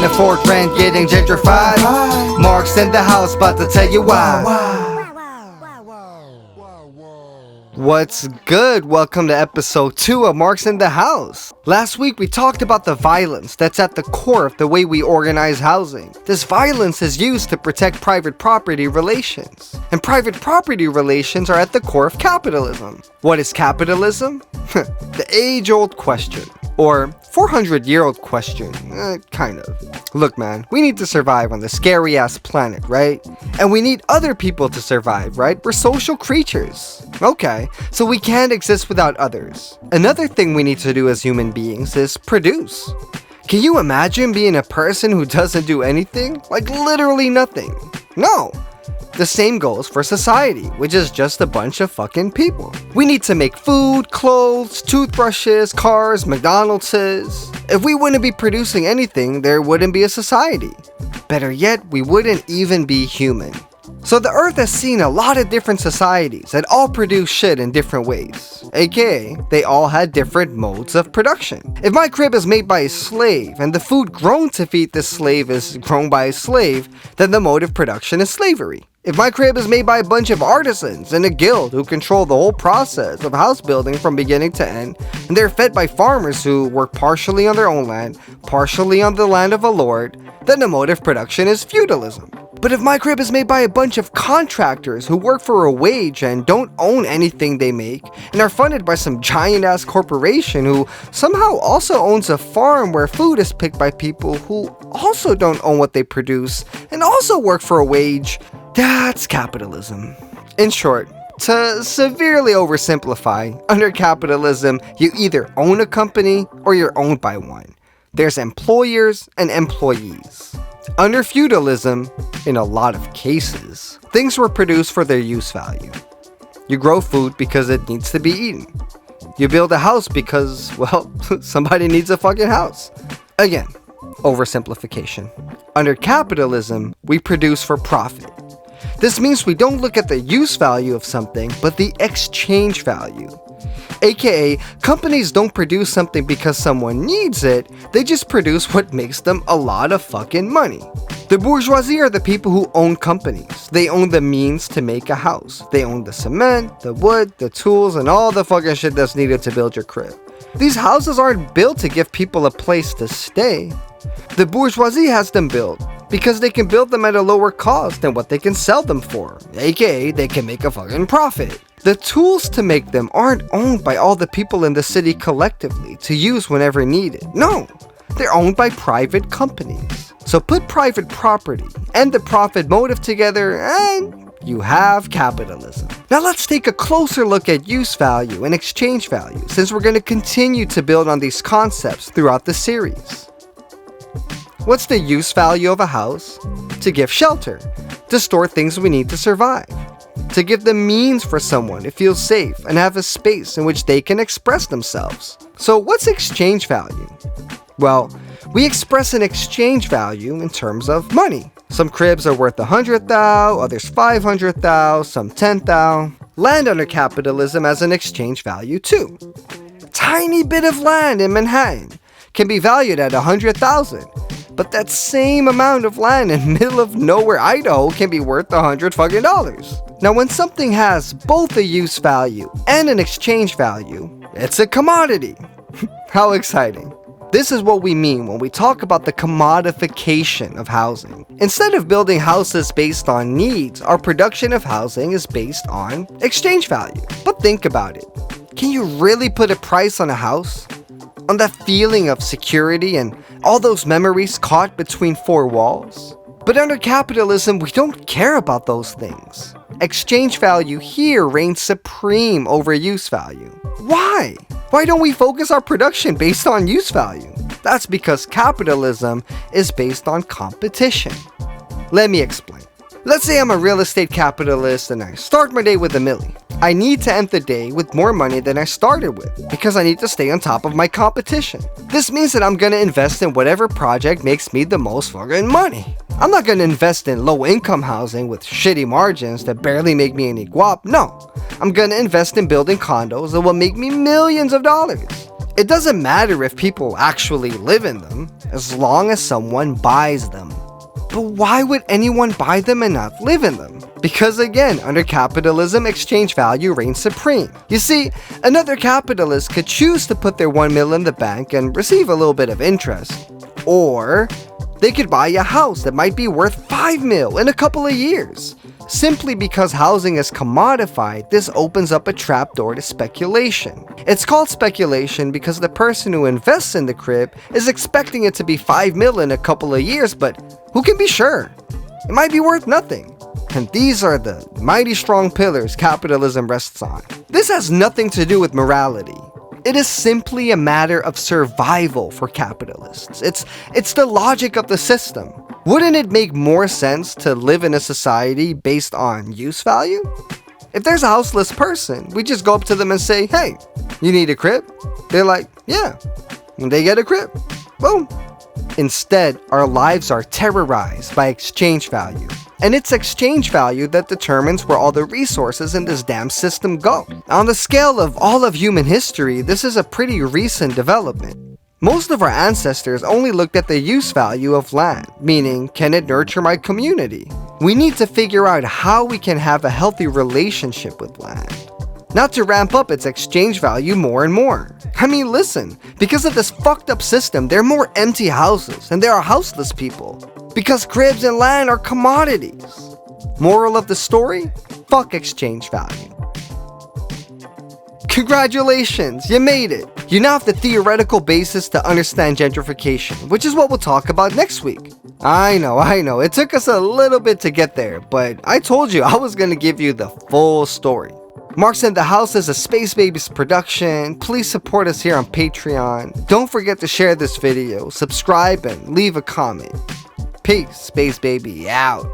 afford rent, getting gentrified. Marx in the house, about to tell you why. What's good? Welcome to episode 2 of Marx in the House. Last week we talked about the violence that's at the core of the way we organize housing. This violence is used to protect private property relations. And private property relations are at the core of capitalism. What is capitalism? The age-old question. Or 400-year-old question, kind of. Look man, we need to survive on this scary-ass planet, right? And we need other people to survive, right? We're social creatures. Okay, so we can't exist without others. Another thing we need to do as human beings is produce. Can you imagine being a person who doesn't do anything? Like literally nothing. No. The same goes for society, which is just a bunch of fucking people. We need to make food, clothes, toothbrushes, cars, McDonald's's. If we wouldn't be producing anything, there wouldn't be a society. Better yet, we wouldn't even be human. So the earth has seen a lot of different societies that all produce shit in different ways. AKA, they all had different modes of production. If my crib is made by a slave, and the food grown to feed this slave is grown by a slave, then the mode of production is slavery. If my crib is made by a bunch of artisans in a guild who control the whole process of house building from beginning to end, and they're fed by farmers who work partially on their own land, partially on the land of a lord, then the mode of production is feudalism. But if my crib is made by a bunch of contractors who work for a wage and don't own anything they make, and are funded by some giant-ass corporation who somehow also owns a farm where food is picked by people who also don't own what they produce and also work for a wage, that's capitalism. In short, to severely oversimplify, under capitalism, you either own a company or you're owned by one. There's employers and employees. Under feudalism, in a lot of cases, things were produced for their use value. You grow food because it needs to be eaten. You build a house because, well, somebody needs a fucking house. Again, oversimplification. Under capitalism, we produce for profit. This means we don't look at the use value of something, but the exchange value. AKA, companies don't produce something because someone needs it, they just produce what makes them a lot of fucking money. The bourgeoisie are the people who own companies. They own the means to make a house. They own the cement, the wood, the tools, and all the fucking shit that's needed to build your crib. These houses aren't built to give people a place to stay. The bourgeoisie has them built because they can build them at a lower cost than what they can sell them for, aka they can make a fucking profit. The tools to make them aren't owned by all the people in the city collectively to use whenever needed. No, they're owned by private companies. So put private property and the profit motive together and you have capitalism. Now let's take a closer look at use value and exchange value, since we're going to continue to build on these concepts throughout the series. What's the use value of a house? To give shelter, to store things we need to survive, to give the means for someone to feel safe and have a space in which they can express themselves. So what's exchange value? Well, we express an exchange value in terms of money. Some cribs are worth 100,000, others 500,000, some 10,000. Land under capitalism has an exchange value too. Tiny bit of land in Manhattan can be valued at 100,000. But that same amount of land in middle of nowhere Idaho can be worth $100 fucking dollars. Now when something has both a use value and an exchange value, it's a commodity. How exciting. This is what we mean when we talk about the commodification of housing. Instead of building houses based on needs, our production of housing is based on exchange value. But think about it. Can you really put a price on a house? On that feeling of security and all those memories caught between four walls? But under capitalism, we don't care about those things. Exchange value here reigns supreme over use value. Why? Why don't we focus our production based on use value? That's because capitalism is based on competition. Let me explain. Let's say I'm a real estate capitalist and I start my day with $1 million. I need to end the day with more money than I started with because I need to stay on top of my competition. This means that I'm gonna invest in whatever project makes me the most fucking money. I'm not gonna invest in low-income housing with shitty margins that barely make me any guap. No, I'm gonna invest in building condos that will make me millions of dollars. It doesn't matter if people actually live in them, as long as someone buys them. But why would anyone buy them and not live in them? Because again, under capitalism, exchange value reigns supreme. You see, another capitalist could choose to put their 1 mil in the bank and receive a little bit of interest. Or they could buy a house that might be worth 5 mil in a couple of years. Simply because housing is commodified, this opens up a trapdoor to speculation. It's called speculation because the person who invests in the crib is expecting it to be 5 mil in a couple of years, but who can be sure? It might be worth nothing. And these are the mighty strong pillars capitalism rests on. This has nothing to do with morality. It is simply a matter of survival for capitalists. It's the logic of the system. Wouldn't it make more sense to live in a society based on use value? If there's a houseless person, we just go up to them and say, hey, you need a crib? They're like, yeah. And they get a crib. Boom. Instead, our lives are terrorized by exchange value. And it's exchange value that determines where all the resources in this damn system go. On the scale of all of human history, this is a pretty recent development. Most of our ancestors only looked at the use value of land, meaning, can it nurture my community? We need to figure out how we can have a healthy relationship with land, not to ramp up its exchange value more and more. I mean, listen, because of this fucked up system, there are more empty houses and there are houseless people, because cribs and land are commodities. Moral of the story? Fuck exchange value. Congratulations, you made it! You now have the theoretical basis to understand gentrification, which is what we'll talk about next week. I know, it took us a little bit to get there, but I told you I was gonna give you the full story. Marx in the House is a Space Babies production. Please support us here on Patreon. Don't forget to share this video, subscribe, and leave a comment. Peace, Space Baby out.